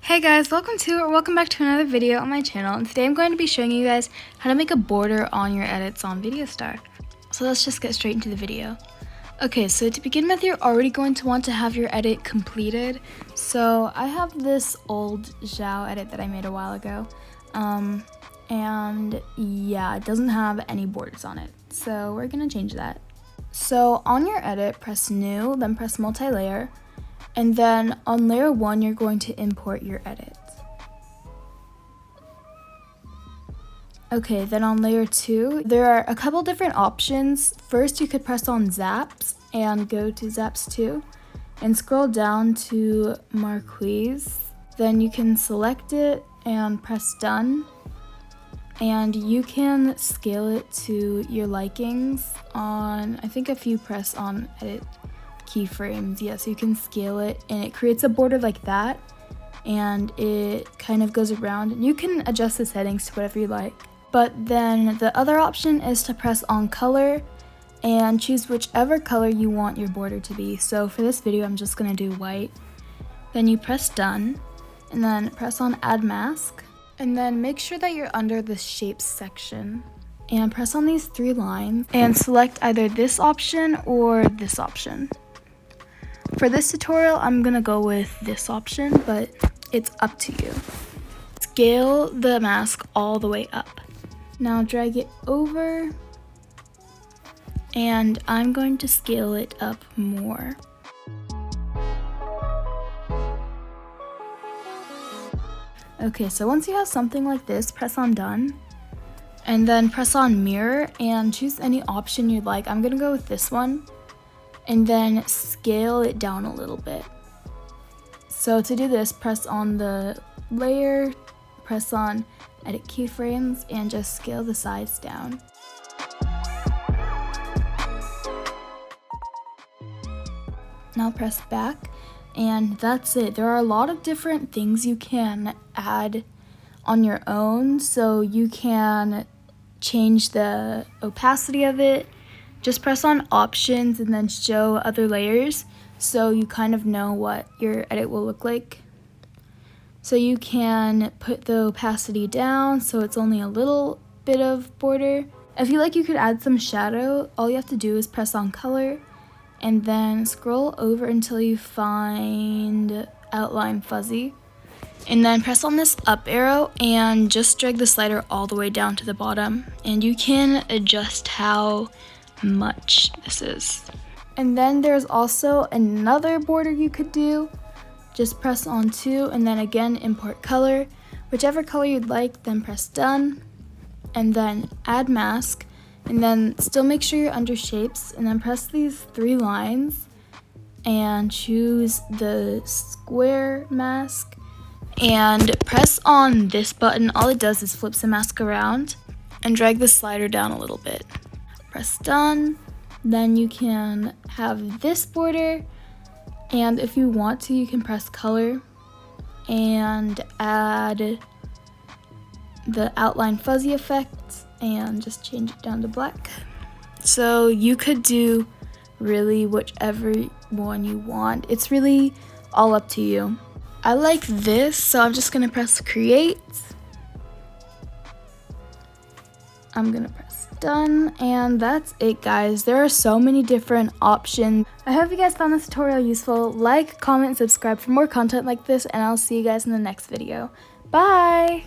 Hey guys, welcome back to another video on my channel, and today I'm going to be showing you guys how to make a border on your edits on VideoStar. So let's just get straight into the video. Okay, so to begin with, you're already going to want to have your edit completed. So I have this old Zhao edit that I made a while ago, and yeah, it doesn't have any borders on it. So we're gonna change that. So on your edit, press New, then press Multi-Layer. And then on layer 1, you're going to import your edit. Okay, then on layer 2, there are a couple different options. First, you could press on Zaps and go to Zaps 2 and scroll down to Marquise. Then you can select it and press Done. And you can scale it to your likings on, I think if you press on Edit Keyframes, yeah, so you can scale it and it creates a border like that, and it kind of goes around, and you can adjust the settings to whatever you like. But then the other option is to press on color and choose whichever color you want your border to be. So for this video, I'm just gonna do white. Then you press Done and then press on Add Mask, and then make sure that you're under the Shapes section and press on these 3 lines and select either this option or this option. For this tutorial, I'm gonna go with this option, but it's up to you. Scale the mask all the way up. Now drag it over, and I'm going to scale it up more. Okay, so once you have something like this, press on Done, and then press on Mirror and choose any option you'd like. I'm gonna go with this one. And then scale it down a little bit. So to do this, press on the layer, press on Edit Keyframes, and just scale the sides down. Now press back, and that's it. There are a lot of different things you can add on your own, so you can change the opacity of it. Just press on options and then show other layers so you kind of know what your edit will look like. So you can put the opacity down so it's only a little bit of border. If you like, you could add some shadow. All you have to do is press on color and then scroll over until you find outline fuzzy. And then press on this up arrow and just drag the slider all the way down to the bottom. And you can adjust how much this is. And then there's also another border you could do. Just press on 2 and then again import color, whichever color you'd like, then press Done and then Add Mask, and then still make sure you're under Shapes, and then press these 3 lines and choose the square mask and press on this button. All it does is flips the mask around, and drag the slider down a little bit. Press Done, then you can have this border, and if you want to, you can press color and add the outline fuzzy effect and just change it down to black. So you could do really whichever one you want. It's really all up to you. I like this, so I'm just gonna press create. I'm gonna press Done, and that's it, guys. There are so many different options. I hope you guys found this tutorial useful. Like, comment, subscribe for more content like this, and I'll see you guys in the next video. Bye!